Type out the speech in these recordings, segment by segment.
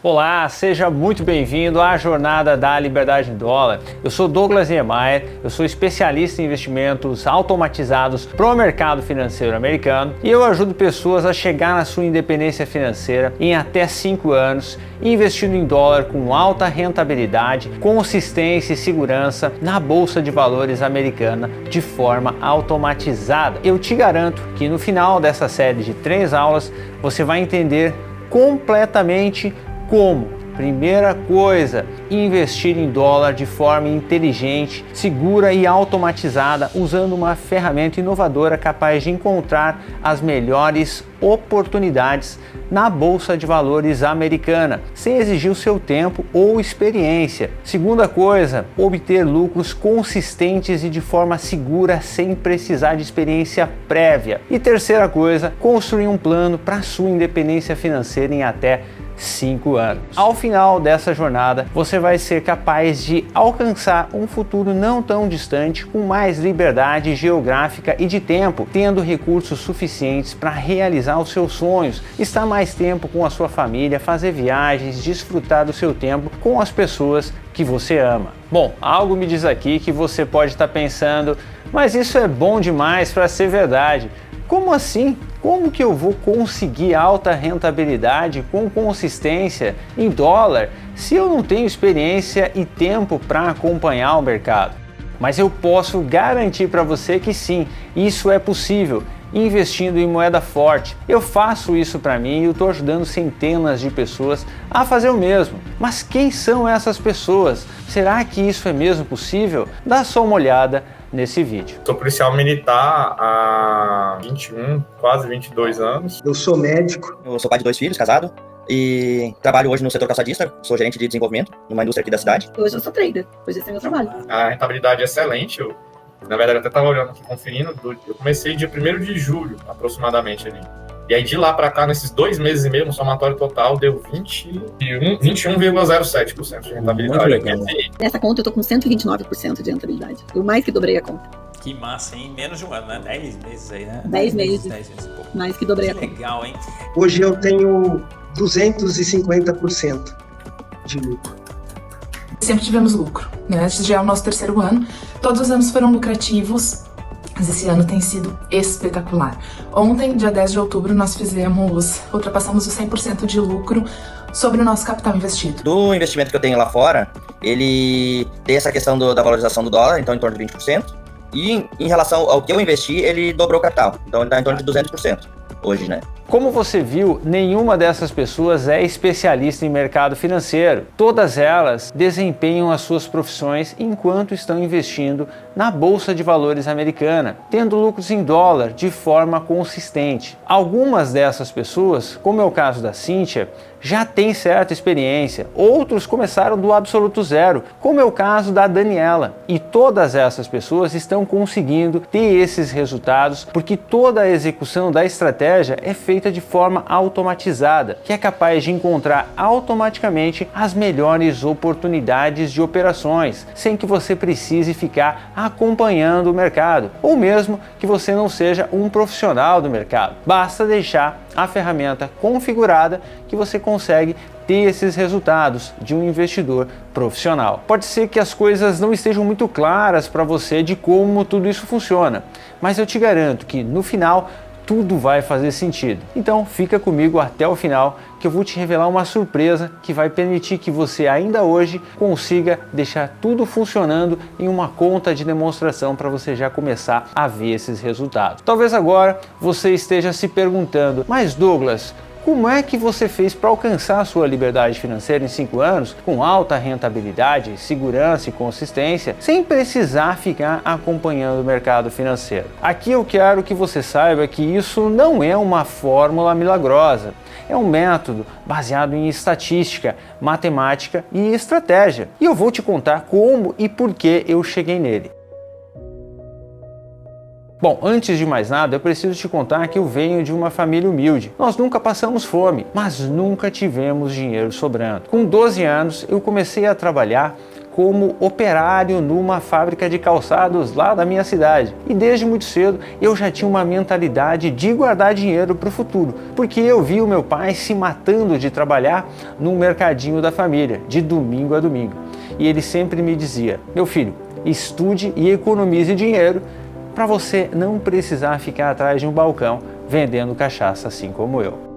Olá, seja muito bem-vindo à Jornada da Liberdade em Dólar. Eu sou Douglas Niemeyer, eu sou especialista em investimentos automatizados para o mercado financeiro americano e eu ajudo pessoas a chegar na sua independência financeira em até 5 anos, investindo em dólar com alta rentabilidade, consistência e segurança na Bolsa de Valores americana de forma automatizada. Eu te garanto que no final dessa série de 3 aulas você vai entender completamente como, primeira coisa, investir em dólar de forma inteligente, segura e automatizada, usando uma ferramenta inovadora capaz de encontrar as melhores oportunidades na Bolsa de Valores americana, sem exigir o seu tempo ou experiência. Segunda coisa, obter lucros consistentes e de forma segura, sem precisar de experiência prévia. E terceira coisa, construir um plano para sua independência financeira em até 5 anos. Ao final dessa jornada, você vai ser capaz de alcançar um futuro não tão distante, com mais liberdade geográfica e de tempo, tendo recursos suficientes para realizar os seus sonhos, estar mais tempo com a sua família, fazer viagens, desfrutar do seu tempo com as pessoas que você ama. Bom, algo me diz aqui que você pode estar pensando, mas isso é bom demais para ser verdade. Como assim? Como que eu vou conseguir alta rentabilidade com consistência em dólar se eu não tenho experiência e tempo para acompanhar o mercado? Mas eu posso garantir para você que sim, isso é possível, investindo em moeda forte. Eu faço isso para mim e eu estou ajudando centenas de pessoas a fazer o mesmo. Mas quem são essas pessoas? Será que isso é mesmo possível? Dá só uma olhada nesse vídeo. Sou policial militar há 21, quase 22 anos. Eu sou médico. Eu sou pai de 2 filhos, casado, e trabalho hoje no setor calçadista, sou gerente de desenvolvimento numa indústria aqui da cidade. Hoje eu sou trader, hoje esse é meu trabalho. A rentabilidade é excelente, na verdade eu até estava olhando aqui, conferindo, eu comecei dia 1º de julho, aproximadamente ali. E aí de lá para cá, nesses 2 meses e meio, no somatório total, deu 21,07% de rentabilidade. Nessa conta eu tô com 129% de rentabilidade. Eu mais que dobrei a conta. Que massa, hein? Menos de um ano, né? 10 meses aí, né? 10 meses. 10 meses, pô. Mais que dobrei a conta. Legal, hein? Hoje eu tenho 250% de lucro. Sempre tivemos lucro, né? Esse já é o nosso 3º ano. Todos os anos foram lucrativos, mas esse ano tem sido espetacular. Ontem, dia 10 de outubro, nós ultrapassamos o 100% de lucro sobre o nosso capital investido. Do investimento que eu tenho lá fora, ele tem essa questão da valorização do dólar, então em torno de 20%. E em relação ao que eu investi, ele dobrou o capital, então ele está em torno de 200% hoje, né? Como você viu, nenhuma dessas pessoas é especialista em mercado financeiro. Todas elas desempenham as suas profissões enquanto estão investindo na Bolsa de Valores americana, tendo lucros em dólar de forma consistente. Algumas dessas pessoas, como é o caso da Cíntia, já têm certa experiência. Outros começaram do absoluto zero, como é o caso da Daniela. E todas essas pessoas estão conseguindo ter esses resultados porque toda a execução da estratégia é feita de forma automatizada, que é capaz de encontrar automaticamente as melhores oportunidades de operações, sem que você precise ficar acompanhando o mercado, ou mesmo que você não seja um profissional do mercado. Basta deixar a ferramenta configurada que você consegue ter esses resultados de um investidor profissional. Pode ser que as coisas não estejam muito claras para você de como tudo isso funciona, mas eu te garanto que no final tudo vai fazer sentido. Então fica comigo até o final que eu vou te revelar uma surpresa que vai permitir que você ainda hoje consiga deixar tudo funcionando em uma conta de demonstração para você já começar a ver esses resultados. Talvez agora você esteja se perguntando, mas Douglas, como é que você fez para alcançar a sua liberdade financeira em 5 anos, com alta rentabilidade, segurança e consistência, sem precisar ficar acompanhando o mercado financeiro? Aqui eu quero que você saiba que isso não é uma fórmula milagrosa. É um método baseado em estatística, matemática e estratégia. E eu vou te contar como e por que eu cheguei nele. Bom, antes de mais nada, eu preciso te contar que eu venho de uma família humilde. Nós nunca passamos fome, mas nunca tivemos dinheiro sobrando. Com 12 anos, eu comecei a trabalhar como operário numa fábrica de calçados lá da minha cidade. E desde muito cedo eu já tinha uma mentalidade de guardar dinheiro para o futuro, porque eu vi o meu pai se matando de trabalhar no mercadinho da família, de domingo a domingo. E ele sempre me dizia: meu filho, estude e economize dinheiro para você não precisar ficar atrás de um balcão vendendo cachaça assim como eu.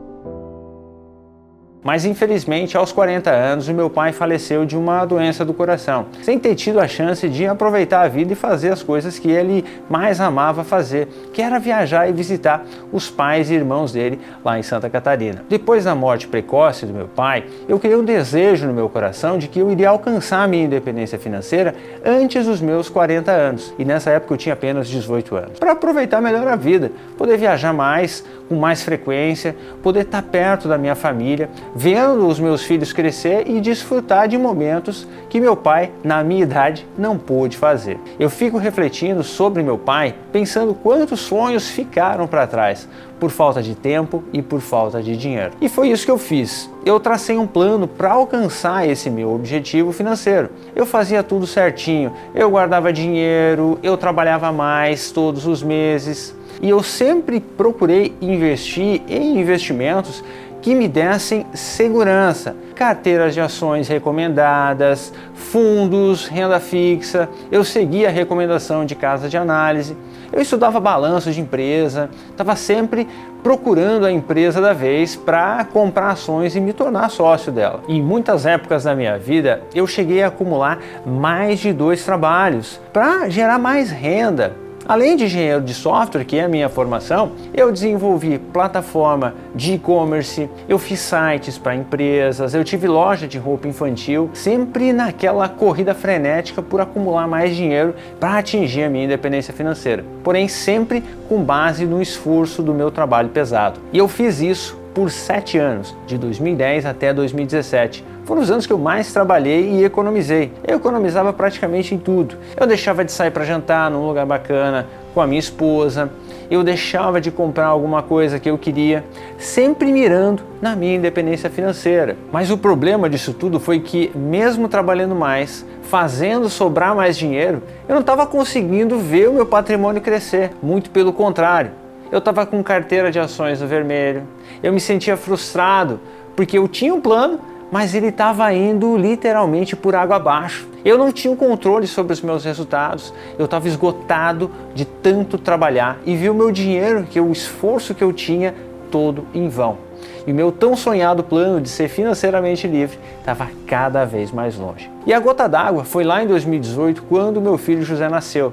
Mas infelizmente, aos 40 anos, o meu pai faleceu de uma doença do coração, sem ter tido a chance de aproveitar a vida e fazer as coisas que ele mais amava fazer, que era viajar e visitar os pais e irmãos dele lá em Santa Catarina. Depois da morte precoce do meu pai, eu criei um desejo no meu coração de que eu iria alcançar a minha independência financeira antes dos meus 40 anos, e nessa época eu tinha apenas 18 anos, para aproveitar melhor a vida, poder viajar mais, com mais frequência, poder estar perto da minha família, vendo os meus filhos crescer e desfrutar de momentos que meu pai, na minha idade, não pôde fazer. Eu fico refletindo sobre meu pai, pensando quantos sonhos ficaram para trás, por falta de tempo e por falta de dinheiro. E foi isso que eu fiz. Eu tracei um plano para alcançar esse meu objetivo financeiro. Eu fazia tudo certinho, eu guardava dinheiro, eu trabalhava mais todos os meses, e eu sempre procurei investir em investimentos que me dessem segurança, carteiras de ações recomendadas, fundos, renda fixa. Eu seguia a recomendação de casa de análise, eu estudava balanço de empresa, estava sempre procurando a empresa da vez para comprar ações e me tornar sócio dela. Em muitas épocas da minha vida, eu cheguei a acumular mais de 2 trabalhos para gerar mais renda. Além de engenheiro de software, que é a minha formação, eu desenvolvi plataforma de e-commerce, eu fiz sites para empresas, eu tive loja de roupa infantil, sempre naquela corrida frenética por acumular mais dinheiro para atingir a minha independência financeira. Porém, sempre com base no esforço do meu trabalho pesado. E eu fiz isso por 7 anos, de 2010 até 2017. Foram os anos que eu mais trabalhei e economizei. Eu economizava praticamente em tudo. Eu deixava de sair para jantar num lugar bacana com a minha esposa, eu deixava de comprar alguma coisa que eu queria, sempre mirando na minha independência financeira. Mas o problema disso tudo foi que, mesmo trabalhando mais, fazendo sobrar mais dinheiro, eu não estava conseguindo ver o meu patrimônio crescer. Muito pelo contrário. Eu estava com carteira de ações no vermelho, eu me sentia frustrado porque eu tinha um plano, mas ele estava indo literalmente por água abaixo. Eu não tinha um controle sobre os meus resultados, eu estava esgotado de tanto trabalhar e vi o meu dinheiro, o esforço que eu tinha, todo em vão. E o meu tão sonhado plano de ser financeiramente livre estava cada vez mais longe. E a gota d'água foi lá em 2018, quando meu filho José nasceu.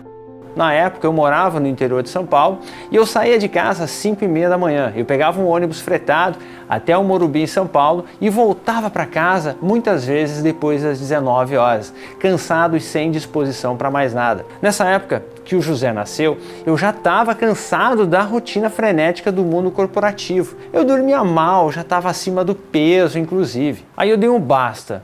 Na época eu morava no interior de São Paulo e eu saía de casa às 5h30 da manhã. Eu pegava um ônibus fretado até o Morumbi em São Paulo e voltava para casa muitas vezes depois das 19 horas, cansado e sem disposição para mais nada. Nessa época que o José nasceu, eu já estava cansado da rotina frenética do mundo corporativo. Eu dormia mal, já estava acima do peso, inclusive. Aí eu dei um basta.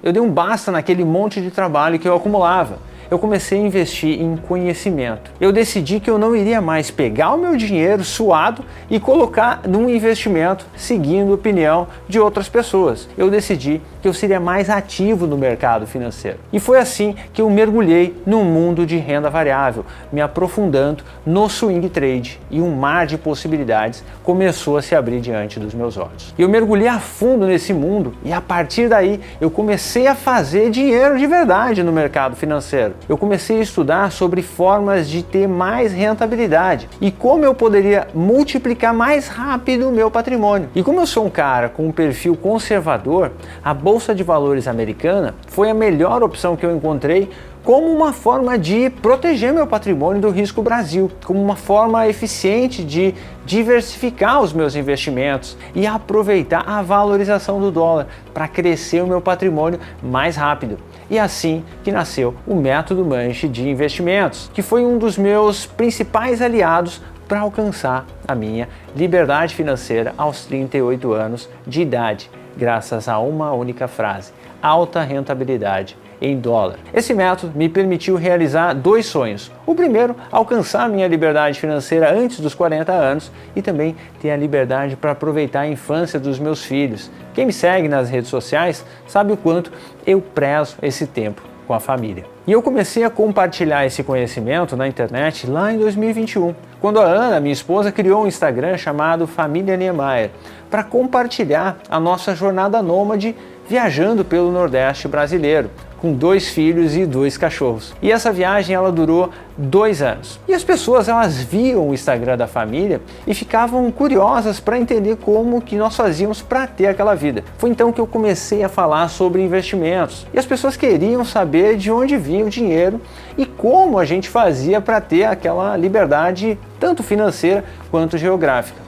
Eu dei um basta naquele monte de trabalho que eu acumulava. Eu comecei a investir em conhecimento. Eu decidi que eu não iria mais pegar o meu dinheiro suado e colocar num investimento seguindo a opinião de outras pessoas. Eu decidi que eu seria mais ativo no mercado financeiro. E foi assim que eu mergulhei no mundo de renda variável, me aprofundando no swing trade, e um mar de possibilidades começou a se abrir diante dos meus olhos. Eu mergulhei a fundo nesse mundo e a partir daí eu comecei a fazer dinheiro de verdade no mercado financeiro. Eu comecei a estudar sobre formas de ter mais rentabilidade e como eu poderia multiplicar mais rápido o meu patrimônio. E como eu sou um cara com um perfil conservador, a Bolsa de Valores americana foi a melhor opção que eu encontrei como uma forma de proteger meu patrimônio do risco Brasil, como uma forma eficiente de diversificar os meus investimentos e aproveitar a valorização do dólar para crescer o meu patrimônio mais rápido. E assim que nasceu o método Manche de investimentos, que foi um dos meus principais aliados para alcançar a minha liberdade financeira aos 38 anos de idade. graças a uma única frase: alta rentabilidade em dólar. Esse método me permitiu realizar 2 sonhos. O primeiro, alcançar minha liberdade financeira antes dos 40 anos e também ter a liberdade para aproveitar a infância dos meus filhos. Quem me segue nas redes sociais sabe o quanto eu prezo esse tempo com a família. E eu comecei a compartilhar esse conhecimento na internet lá em 2021, quando a Ana, minha esposa, criou um Instagram chamado Família Niemeyer, para compartilhar a nossa jornada nômade viajando pelo Nordeste brasileiro, com 2 filhos e 2 cachorros. E essa viagem ela durou 2 anos. E as pessoas elas viam o Instagram da família e ficavam curiosas para entender como que nós fazíamos para ter aquela vida. Foi então que eu comecei a falar sobre investimentos. E as pessoas queriam saber de onde vinha o dinheiro e como a gente fazia para ter aquela liberdade tanto financeira quanto geográfica.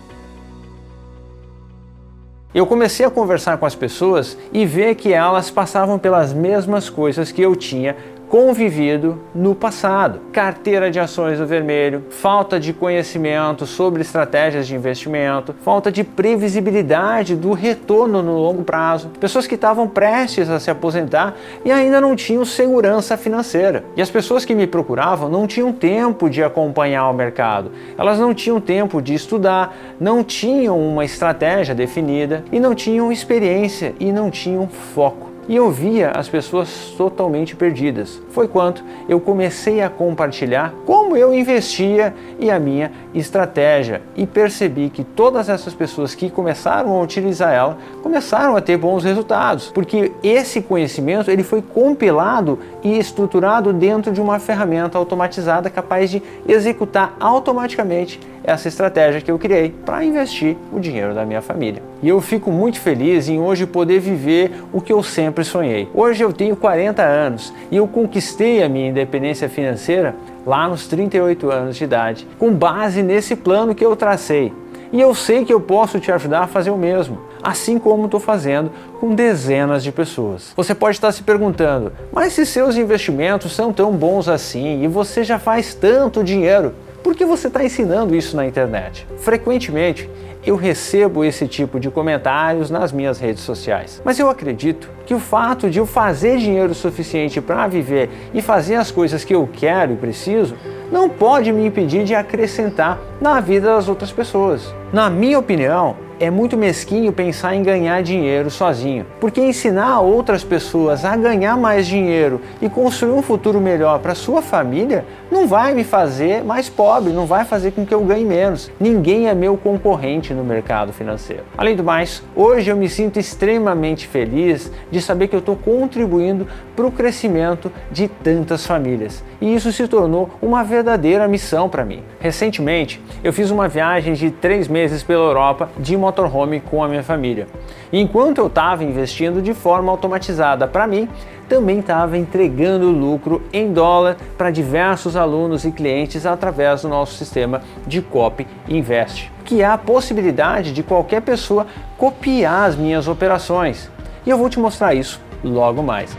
Eu comecei a conversar com as pessoas e ver que elas passavam pelas mesmas coisas que eu tinha convivido no passado. Carteira de ações do vermelho, falta de conhecimento sobre estratégias de investimento, falta de previsibilidade do retorno no longo prazo, pessoas que estavam prestes a se aposentar e ainda não tinham segurança financeira. E as pessoas que me procuravam não tinham tempo de acompanhar o mercado, elas não tinham tempo de estudar, não tinham uma estratégia definida e não tinham experiência e não tinham foco. E eu via as pessoas totalmente perdidas. Foi quando eu comecei a compartilhar como eu investia e a minha estratégia. E percebi que todas essas pessoas que começaram a utilizar ela, começaram a ter bons resultados. Porque esse conhecimento ele foi compilado e estruturado dentro de uma ferramenta automatizada capaz de executar automaticamente essa estratégia que eu criei para investir o dinheiro da minha família. E eu fico muito feliz em hoje poder viver o que eu sempre sonhei. Hoje eu tenho 40 anos e eu conquistei a minha independência financeira lá nos 38 anos de idade, com base nesse plano que eu tracei. E eu sei que eu posso te ajudar a fazer o mesmo, assim como estou fazendo com dezenas de pessoas. Você pode estar se perguntando, mas se seus investimentos são tão bons assim e você já faz tanto dinheiro, por que você está ensinando isso na internet? Frequentemente, eu recebo esse tipo de comentários nas minhas redes sociais. Mas eu acredito que o fato de eu fazer dinheiro suficiente para viver e fazer as coisas que eu quero e preciso, não pode me impedir de acrescentar na vida das outras pessoas. Na minha opinião, é muito mesquinho pensar em ganhar dinheiro sozinho, porque ensinar outras pessoas a ganhar mais dinheiro e construir um futuro melhor para sua família não vai me fazer mais pobre, não vai fazer com que eu ganhe menos. Ninguém é meu concorrente no mercado financeiro. Além do mais, hoje eu me sinto extremamente feliz de saber que eu estou contribuindo para o crescimento de tantas famílias. E isso se tornou uma verdadeira missão para mim. Recentemente, eu fiz uma viagem de 3 meses pela Europa de motorhome com a minha família. E enquanto eu estava investindo de forma automatizada para mim, também estava entregando lucro em dólar para diversos alunos e clientes através do nosso sistema de Copy Invest, que há a possibilidade de qualquer pessoa copiar as minhas operações. E eu vou te mostrar isso logo mais.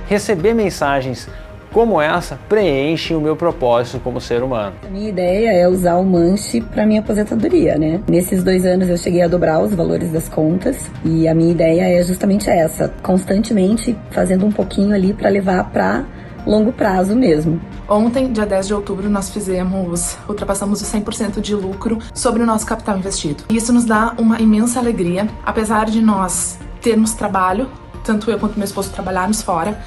Receber mensagens como essa preenche o meu propósito como ser humano. A minha ideia é usar o Manche para minha aposentadoria, né? Nesses 2 anos eu cheguei a dobrar os valores das contas e a minha ideia é justamente essa, constantemente fazendo um pouquinho ali para levar para longo prazo mesmo. Ontem, dia 10 de outubro, nós ultrapassamos o 100% de lucro sobre o nosso capital investido. Isso nos dá uma imensa alegria, apesar de nós termos trabalho, tanto eu quanto meu esposo trabalharmos fora,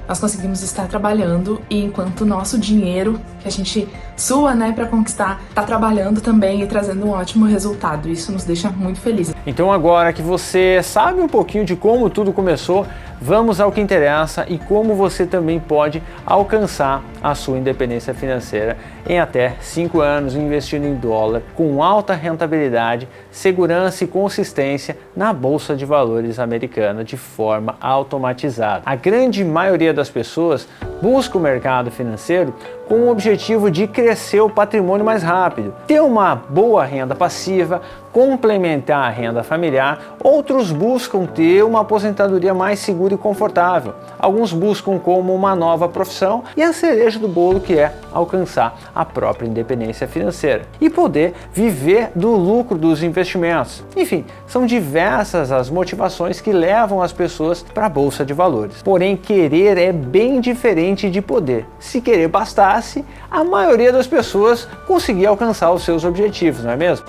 nós conseguimos estar trabalhando e enquanto o nosso dinheiro, que a gente sua, né, para conquistar, tá trabalhando também e trazendo um ótimo resultado. Isso nos deixa muito felizes. Então agora que você sabe um pouquinho de como tudo começou, vamos ao que interessa e como você também pode alcançar a sua independência financeira em até 5 anos investindo em dólar com alta rentabilidade, segurança e consistência na Bolsa de Valores americana de forma automatizada. A grande maioria das pessoas busca o mercado financeiro com o objetivo de crescer o patrimônio mais rápido, ter uma boa renda passiva, complementar a renda familiar, outros buscam ter uma aposentadoria mais segura e confortável. Alguns buscam como uma nova profissão e a cereja do bolo, que é alcançar a própria independência financeira e poder viver do lucro dos investimentos. Enfim, são diversas as motivações que levam as pessoas para a bolsa de valores. Porém, querer é bem diferente de poder. Se querer bastasse, a maioria das pessoas conseguia alcançar os seus objetivos, não é mesmo?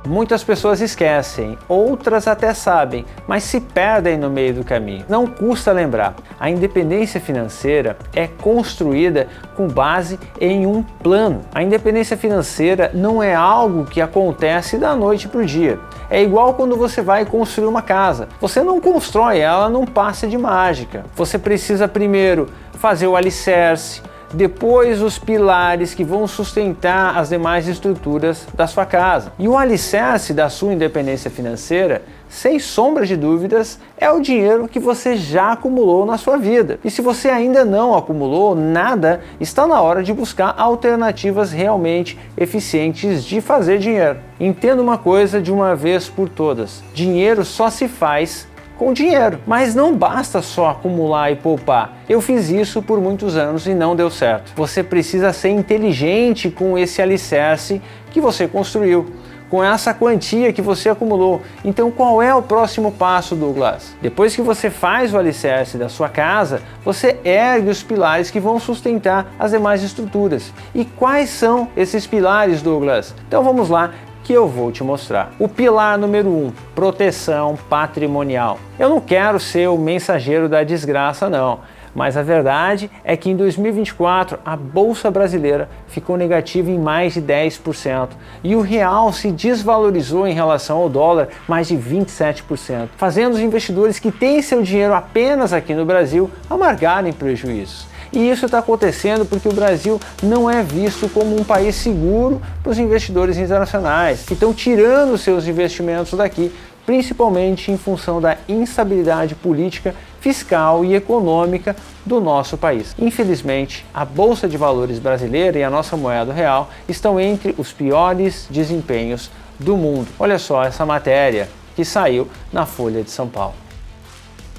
Muitas pessoas esquecem, outras até sabem, mas se perdem no meio do caminho. Não custa lembrar, a independência financeira é construída com base em um plano. A independência financeira não é algo que acontece da noite para o dia. É igual quando você vai construir uma casa. Você não constrói ela num passe de mágica. Você precisa primeiro fazer o alicerce, depois os pilares que vão sustentar as demais estruturas da sua casa. E o alicerce da sua independência financeira, sem sombra de dúvidas, é o dinheiro que você já acumulou na sua vida. E se você ainda não acumulou nada, está na hora de buscar alternativas realmente eficientes de fazer dinheiro. Entenda uma coisa de uma vez por todas: dinheiro só se faz com dinheiro, mas não basta só acumular e poupar. Eu fiz isso por muitos anos e não deu certo. Você precisa ser inteligente com esse alicerce que você construiu, com essa quantia que você acumulou. Então, qual é o próximo passo, Douglas? Depois que você faz o alicerce da sua casa, você ergue os pilares que vão sustentar as demais estruturas. E quais são esses pilares, Douglas? Então vamos lá, que eu vou te mostrar. O pilar número 1, proteção patrimonial. Eu não quero ser o mensageiro da desgraça, não. Mas a verdade é que em 2024 a Bolsa Brasileira ficou negativa em mais de 10% e o real se desvalorizou em relação ao dólar mais de 27%, fazendo os investidores que têm seu dinheiro apenas aqui no Brasil amargarem prejuízos. E isso está acontecendo porque o Brasil não é visto como um país seguro para os investidores internacionais, que estão tirando seus investimentos daqui, principalmente em função da instabilidade política, fiscal e econômica do nosso país. Infelizmente, a Bolsa de Valores brasileira e a nossa moeda real estão entre os piores desempenhos do mundo. Olha só essa matéria que saiu na Folha de São Paulo.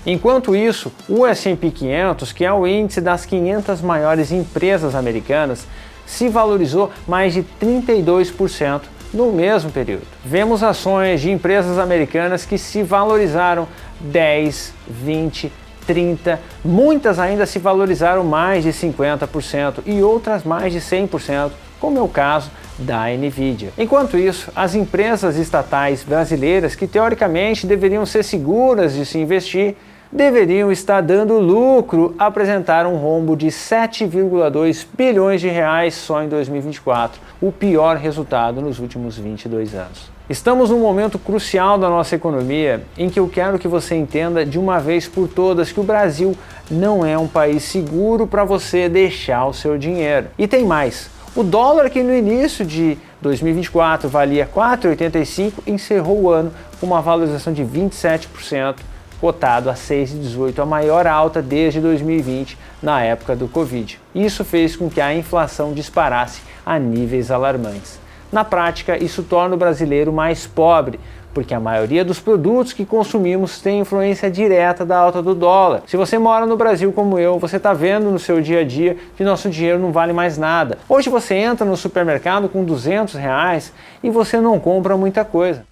Enquanto isso, o S&P 500, que é o índice das 500 maiores empresas americanas, se valorizou mais de 32% no mesmo período. Vemos ações de empresas americanas que se valorizaram 10, 20, 30%, muitas ainda se valorizaram mais de 50% e outras mais de 100%, como é o caso da Nvidia. Enquanto isso, as empresas estatais brasileiras, que teoricamente deveriam ser seguras de se investir, deveriam estar dando lucro, apresentaram um rombo de 7,2 bilhões de reais só em 2024, o pior resultado nos últimos 22 anos. Estamos num momento crucial da nossa economia em que eu quero que você entenda de uma vez por todas que o Brasil não é um país seguro para você deixar o seu dinheiro. E tem mais. O dólar, que no início de 2024 valia R$ 4,85, encerrou o ano com uma valorização de 27%, cotado a 6,18, a maior alta desde 2020, na época do Covid. Isso fez com que a inflação disparasse a níveis alarmantes. Na prática, isso torna o brasileiro mais pobre, porque a maioria dos produtos que consumimos tem influência direta da alta do dólar. Se você mora no Brasil como eu, você está vendo no seu dia a dia que nosso dinheiro não vale mais nada. Hoje você entra no supermercado com R$200 e você não compra muita coisa.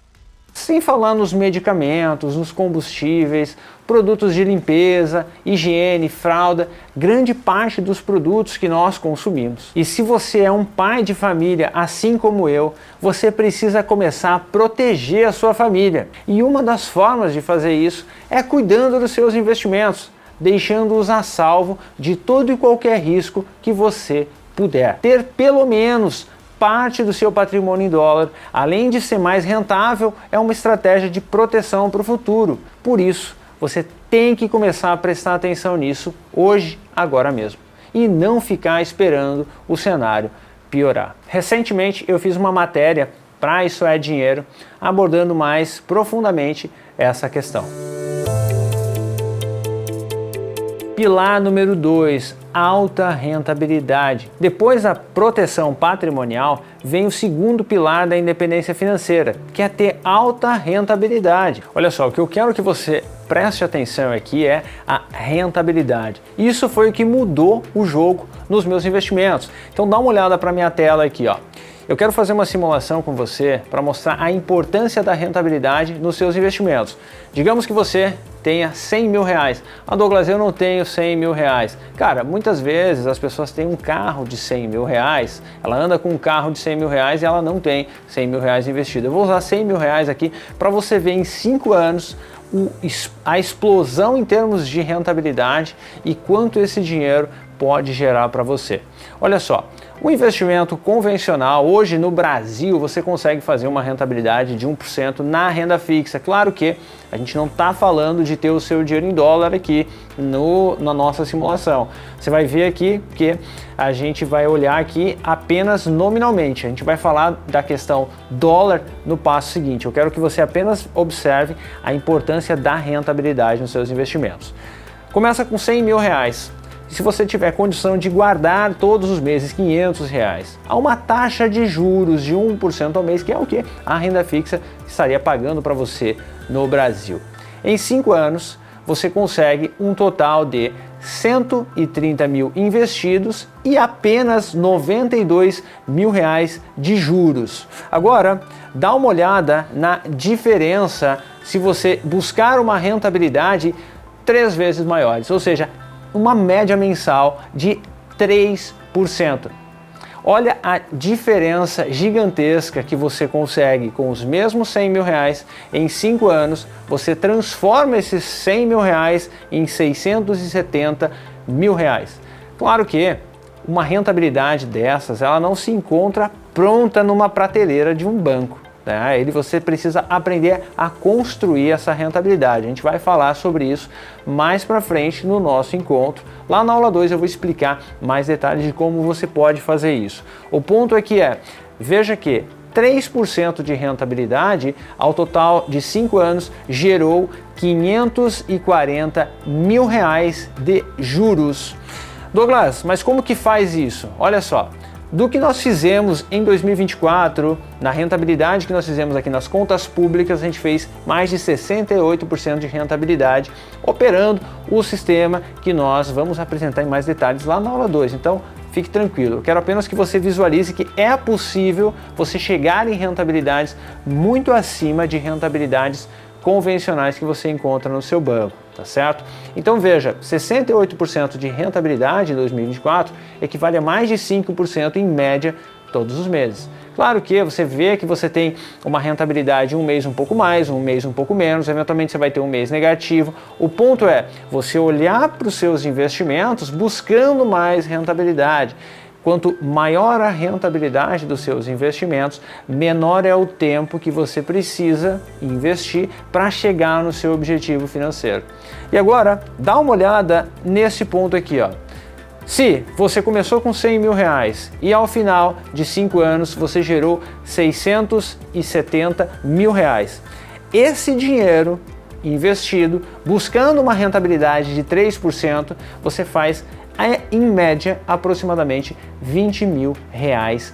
Sem falar nos medicamentos, nos combustíveis, produtos de limpeza, higiene, fralda, grande parte dos produtos que nós consumimos. E se você é um pai de família, assim como eu, você precisa começar a proteger a sua família. E uma das formas de fazer isso é cuidando dos seus investimentos, deixando-os a salvo de todo e qualquer risco que você puder. Ter pelo menos parte do seu patrimônio em dólar, além de ser mais rentável, é uma estratégia de proteção para o futuro. Por isso, você tem que começar a prestar atenção nisso hoje, agora mesmo, e não ficar esperando o cenário piorar. Recentemente, eu fiz uma matéria para Isso é Dinheiro, abordando mais profundamente essa questão. Pilar número 2, alta rentabilidade. Depois da proteção patrimonial, vem o segundo pilar da independência financeira, que é ter alta rentabilidade. Olha só, o que eu quero que você preste atenção aqui é a rentabilidade. Isso foi o que mudou o jogo nos meus investimentos. Então dá uma olhada para minha tela aqui, ó. Eu quero fazer uma simulação com você para mostrar a importância da rentabilidade nos seus investimentos. Digamos que você tenha 100 mil reais. Ah, Douglas, eu não tenho 100 mil reais. Cara, muitas vezes as pessoas têm um carro de 100 mil reais, ela anda com um carro de 100 mil reais e ela não tem 100 mil reais investido. Eu vou usar 100 mil reais aqui para você ver em 5 anos a explosão em termos de rentabilidade e quanto esse dinheiro pode gerar para você. Olha só, o investimento convencional, hoje no Brasil, você consegue fazer uma rentabilidade de 1% na renda fixa. Claro que a gente não está falando de ter o seu dinheiro em dólar aqui na nossa simulação. Você vai ver aqui que a gente vai olhar aqui apenas nominalmente. A gente vai falar da questão dólar no passo seguinte. Eu quero que você apenas observe a importância da rentabilidade nos seus investimentos. Começa com 100 mil reais. Se você tiver condição de guardar todos os meses 500 reais, há uma taxa de juros de 1% ao mês, que é o que a renda fixa estaria pagando para você no Brasil. Em 5 anos, você consegue um total de 130 mil investidos e apenas 92 mil reais de juros. Agora, dá uma olhada na diferença se você buscar uma rentabilidade 3 vezes maiores, ou seja, uma média mensal de 3%. Olha a diferença gigantesca que você consegue com os mesmos 100 mil reais em 5 anos. Você transforma esses 100 mil reais em 670 mil reais. Claro que uma rentabilidade dessas, ela não se encontra pronta numa prateleira de um banco. Você precisa aprender a construir essa rentabilidade. A gente vai falar sobre isso mais para frente no nosso encontro. Lá na aula 2 eu vou explicar mais detalhes de como você pode fazer isso. O ponto aqui veja que 3% de rentabilidade ao total de 5 anos gerou 540 mil reais de juros. Douglas, mas como que faz isso? Olha só. Do que nós fizemos em 2024, na rentabilidade que nós fizemos aqui nas contas públicas, a gente fez mais de 68% de rentabilidade operando o sistema que nós vamos apresentar em mais detalhes lá na aula 2. Então, fique tranquilo. Eu quero apenas que você visualize que é possível você chegar em rentabilidades muito acima de rentabilidades convencionais que você encontra no seu banco, tá certo? Então veja, 68% de rentabilidade em 2024 equivale a mais de 5% em média todos os meses. Claro que você vê que você tem uma rentabilidade um mês um pouco mais, um mês um pouco menos, eventualmente você vai ter um mês negativo. O ponto é você olhar para os seus investimentos buscando mais rentabilidade. Quanto maior a rentabilidade dos seus investimentos, menor é o tempo que você precisa investir para chegar no seu objetivo financeiro. E agora, dá uma olhada nesse ponto aqui, ó. Se você começou com 100 mil reais e ao final de 5 anos você gerou 670 mil reais, esse dinheiro investido, buscando uma rentabilidade de 3%, você faz em média aproximadamente 20 mil reais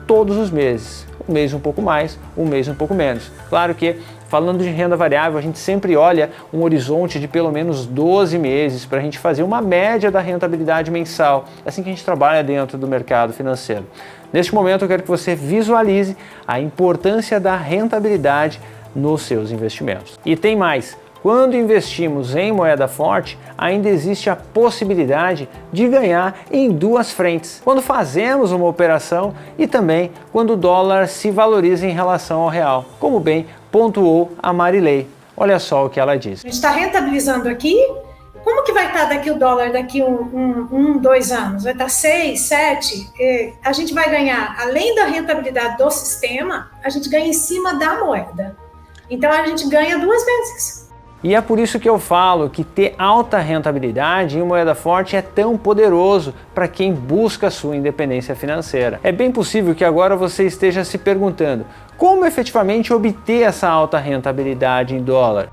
todos os meses. Um mês um pouco mais, um mês um pouco menos. Claro que falando de renda variável, a gente sempre olha um horizonte de pelo menos 12 meses para a gente fazer uma média da rentabilidade mensal. É assim que a gente trabalha dentro do mercado financeiro. Neste momento eu quero que você visualize a importância da rentabilidade nos seus investimentos. E tem mais. Quando investimos em moeda forte, ainda existe a possibilidade de ganhar em 2 frentes. Quando fazemos uma operação e também quando o dólar se valoriza em relação ao real, como bem pontuou a Marilei. Olha só o que ela diz. A gente está rentabilizando aqui. Como que vai estar daqui o dólar daqui 2 anos? Vai estar 6, 7? A gente vai ganhar, além da rentabilidade do sistema, a gente ganha em cima da moeda. Então a gente ganha 2 vezes. E é por isso que eu falo que ter alta rentabilidade em moeda forte é tão poderoso para quem busca a sua independência financeira. É bem possível que agora você esteja se perguntando como efetivamente obter essa alta rentabilidade em dólar.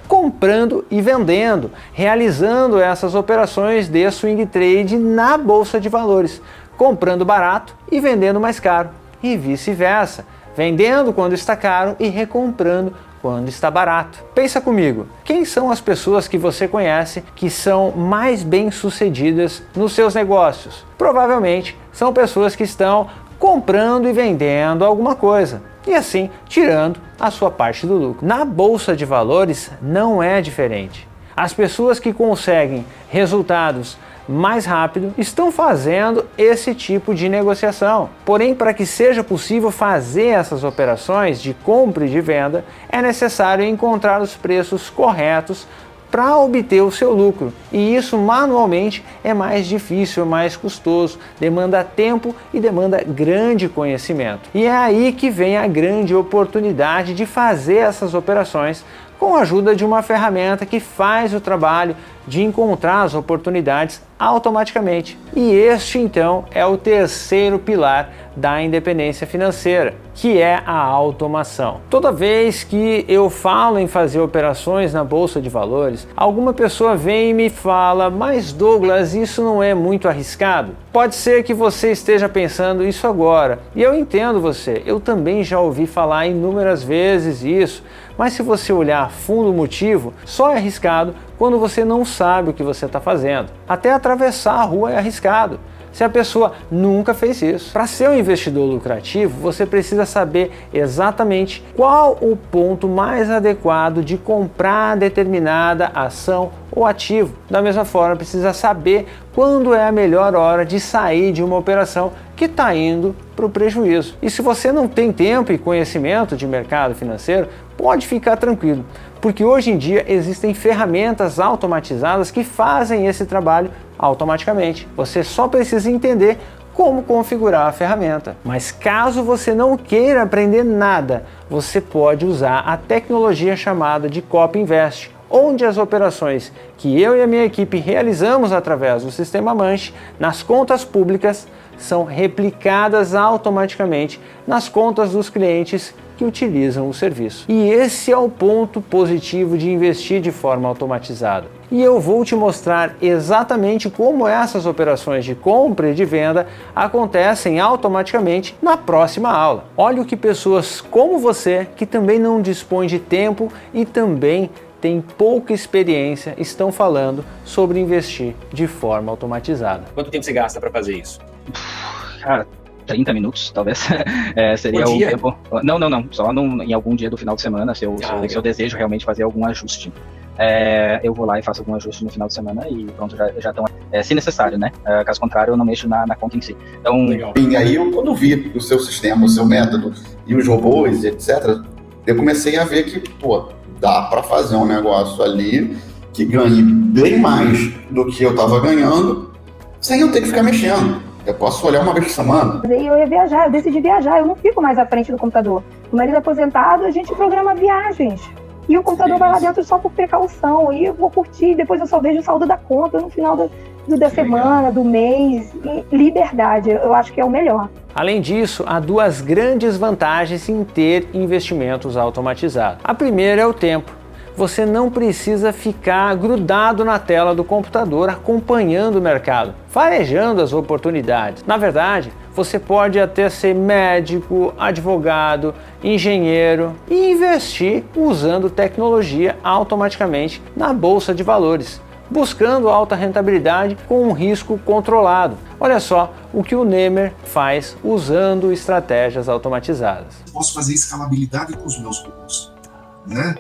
comprando e vendendo, realizando essas operações de swing trade na bolsa de valores, comprando barato e vendendo mais caro, e vice-versa, vendendo quando está caro e recomprando quando está barato. Pensa comigo, quem são as pessoas que você conhece que são mais bem-sucedidas nos seus negócios? Provavelmente são pessoas que estão comprando e vendendo alguma coisa, e assim tirando a sua parte do lucro. Na bolsa de valores não é diferente. As pessoas que conseguem resultados mais rápido estão fazendo esse tipo de negociação. Porém, para que seja possível fazer essas operações de compra e de venda, é necessário encontrar os preços corretos para obter o seu lucro. E isso manualmente é mais difícil, é mais custoso, demanda tempo e demanda grande conhecimento. E é aí que vem a grande oportunidade de fazer essas operações com a ajuda de uma ferramenta que faz o trabalho de encontrar as oportunidades automaticamente. E este então é o terceiro pilar da independência financeira, que é a automação. Toda vez que eu falo em fazer operações na bolsa de valores, alguma pessoa vem e me fala: mas Douglas, isso não é muito arriscado? Pode ser que você esteja pensando isso agora, e eu entendo você, eu também já ouvi falar inúmeras vezes isso, mas se você olhar a fundo o motivo, só é arriscado quando você não sabe o que você está fazendo. Até atravessar a rua é arriscado, se a pessoa nunca fez isso. Para ser um investidor lucrativo, você precisa saber exatamente qual o ponto mais adequado de comprar determinada ação ou ativo. Da mesma forma, precisa saber quando é a melhor hora de sair de uma operação que está indo para o prejuízo. E se você não tem tempo e conhecimento de mercado financeiro, pode ficar tranquilo, porque hoje em dia existem ferramentas automatizadas que fazem esse trabalho automaticamente. Você só precisa entender como configurar a ferramenta. Mas caso você não queira aprender nada, você pode usar a tecnologia chamada de Copy Invest, onde as operações que eu e a minha equipe realizamos através do sistema Manche nas contas públicas são replicadas automaticamente nas contas dos clientes que utilizam o serviço. E esse é o ponto positivo de investir de forma automatizada. E eu vou te mostrar exatamente como essas operações de compra e de venda acontecem automaticamente na próxima aula. Olha o que pessoas como você, que também não dispõe de tempo e também tem pouca experiência, estão falando sobre investir de forma automatizada. Quanto tempo você gasta para fazer isso? Cara, 30 minutos, talvez. Seria o tempo. Não. Só em algum dia do final de semana, se eu desejo realmente fazer algum ajuste. Eu vou lá e faço algum ajuste no final de semana e pronto, já estão. Se necessário, né? Caso contrário, eu não mexo na conta em si. Então, legal. E aí, quando vi o seu sistema, o seu método e os robôs, etc., eu comecei a ver que, dá para fazer um negócio ali que ganhe bem mais do que eu estava ganhando, sem eu ter que ficar mexendo. Eu posso olhar uma vez por semana. Eu ia viajar, eu decidi viajar, eu não fico mais à frente do computador. O marido aposentado, a gente programa viagens. E o computador vai lá dentro só por precaução. E eu vou curtir, depois eu só vejo o saldo da conta no final da semana, do mês. E liberdade, eu acho que é o melhor. Além disso, há duas grandes vantagens em ter investimentos automatizados. A primeira é o tempo. Você não precisa ficar grudado na tela do computador acompanhando o mercado, farejando as oportunidades. Na verdade, você pode até ser médico, advogado, engenheiro e investir usando tecnologia automaticamente na bolsa de valores, buscando alta rentabilidade com um risco controlado. Olha só o que o Nemer faz usando estratégias automatizadas. Eu posso fazer escalabilidade com os meus robôs, né?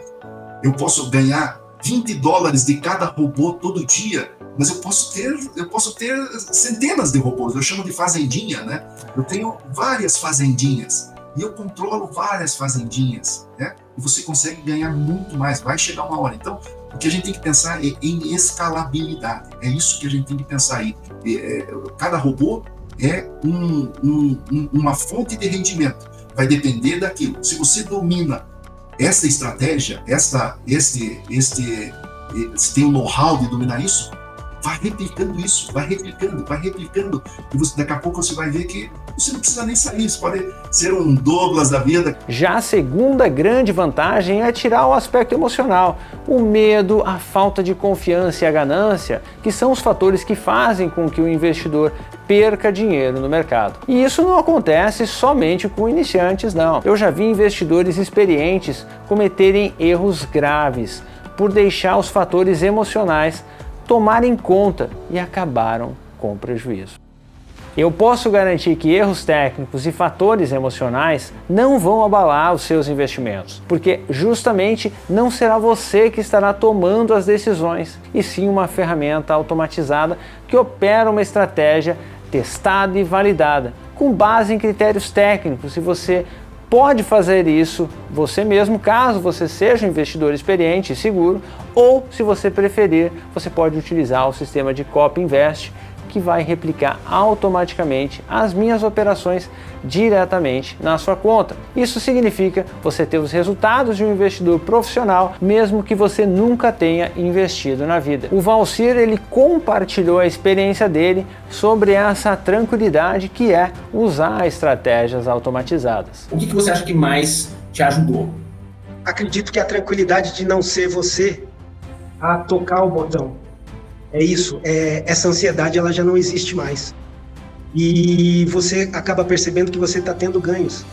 Eu posso ganhar $20 de cada robô todo dia, mas eu posso ter centenas de robôs. Eu chamo de fazendinha, né? Eu tenho várias fazendinhas e eu controlo várias fazendinhas, né? E você consegue ganhar muito mais. Vai chegar uma hora. Então, o que a gente tem que pensar é em escalabilidade. É isso que a gente tem que pensar aí. Cada robô é uma fonte de rendimento. Vai depender daquilo. Se você domina essa estratégia, se tem o know-how de dominar isso, vai replicando isso, vai replicando, e daqui a pouco você vai ver que você não precisa nem sair, você pode ser um Douglas da vida. Já a segunda grande vantagem é tirar o aspecto emocional, o medo, a falta de confiança e a ganância, que são os fatores que fazem com que o investidor perca dinheiro no mercado. E isso não acontece somente com iniciantes, não. Eu já vi investidores experientes cometerem erros graves por deixar os fatores emocionais tomarem conta e acabaram com prejuízo. Eu posso garantir que erros técnicos e fatores emocionais não vão abalar os seus investimentos, porque justamente não será você que estará tomando as decisões, e sim uma ferramenta automatizada que opera uma estratégia testada e validada, com base em critérios técnicos, e você pode fazer isso você mesmo, caso você seja um investidor experiente e seguro, ou, se você preferir, você pode utilizar o sistema de Copy Invest, que vai replicar automaticamente as minhas operações diretamente na sua conta. Isso significa você ter os resultados de um investidor profissional, mesmo que você nunca tenha investido na vida. O Valcir, ele compartilhou a experiência dele sobre essa tranquilidade que é usar estratégias automatizadas. O que você acha que mais te ajudou? Acredito que a tranquilidade de não ser você a tocar o botão. É isso, essa ansiedade ela já não existe mais. E você acaba percebendo que você está tendo ganhos.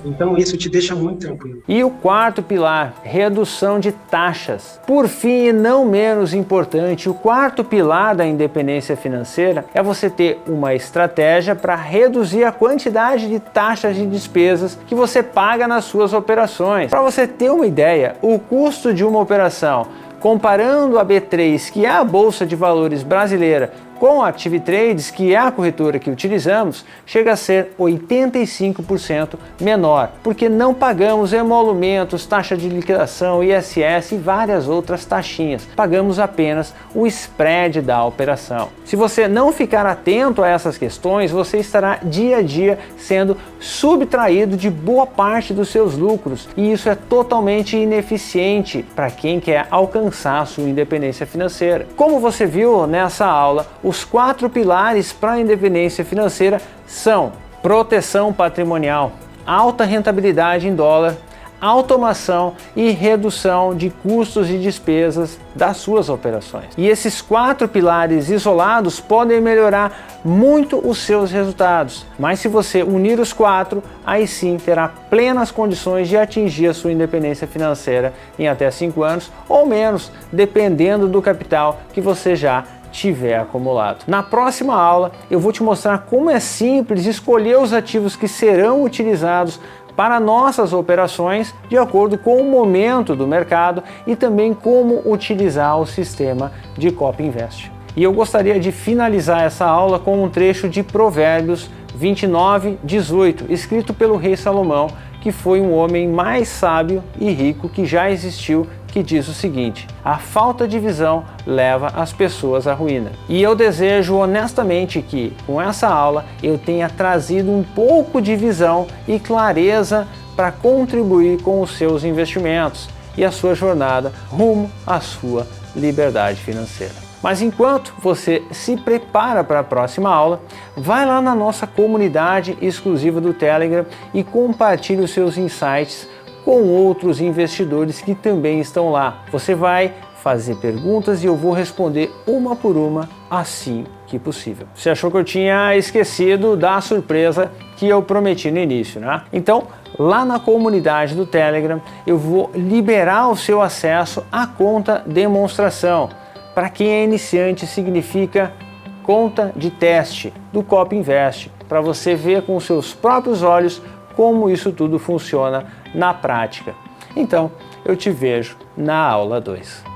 Então isso te deixa muito tranquilo. E o quarto pilar, redução de taxas. Por fim, e não menos importante, o quarto pilar da independência financeira é você ter uma estratégia para reduzir a quantidade de taxas de despesas que você paga nas suas operações. Para você ter uma ideia, o custo de uma operação comparando a B3, que é a Bolsa de Valores brasileira, com a ActiveTrades, que é a corretora que utilizamos, chega a ser 85% menor, porque não pagamos emolumentos, taxa de liquidação, ISS e várias outras taxinhas. Pagamos apenas o spread da operação. Se você não ficar atento a essas questões, você estará dia a dia sendo subtraído de boa parte dos seus lucros, e isso é totalmente ineficiente para quem quer alcançar a sua independência financeira. Como você viu nessa aula, os 4 pilares para a independência financeira são proteção patrimonial, alta rentabilidade em dólar, automação e redução de custos e despesas das suas operações. E esses 4 pilares isolados podem melhorar muito os seus resultados, mas se você unir os 4, aí sim terá plenas condições de atingir a sua independência financeira em até 5 anos ou menos, dependendo do capital que você já tiver acumulado. Na próxima aula eu vou te mostrar como é simples escolher os ativos que serão utilizados para nossas operações de acordo com o momento do mercado e também como utilizar o sistema de Copy Invest. E eu gostaria de finalizar essa aula com um trecho de Provérbios 29:18, escrito pelo rei Salomão, que foi um homem mais sábio e rico que já existiu, que diz o seguinte: a falta de visão leva as pessoas à ruína. E eu desejo honestamente que, com essa aula, eu tenha trazido um pouco de visão e clareza para contribuir com os seus investimentos e a sua jornada rumo à sua liberdade financeira. Mas enquanto você se prepara para a próxima aula, vai lá na nossa comunidade exclusiva do Telegram e compartilhe os seus insights com outros investidores que também estão lá. Você vai fazer perguntas e eu vou responder uma por uma assim que possível. Você achou que eu tinha esquecido da surpresa que eu prometi no início, né? Então, lá na comunidade do Telegram, eu vou liberar o seu acesso à conta demonstração. Para quem é iniciante, significa conta de teste do Copy Invest, para você ver com os seus próprios olhos como isso tudo funciona na prática. Então, eu te vejo na aula 2.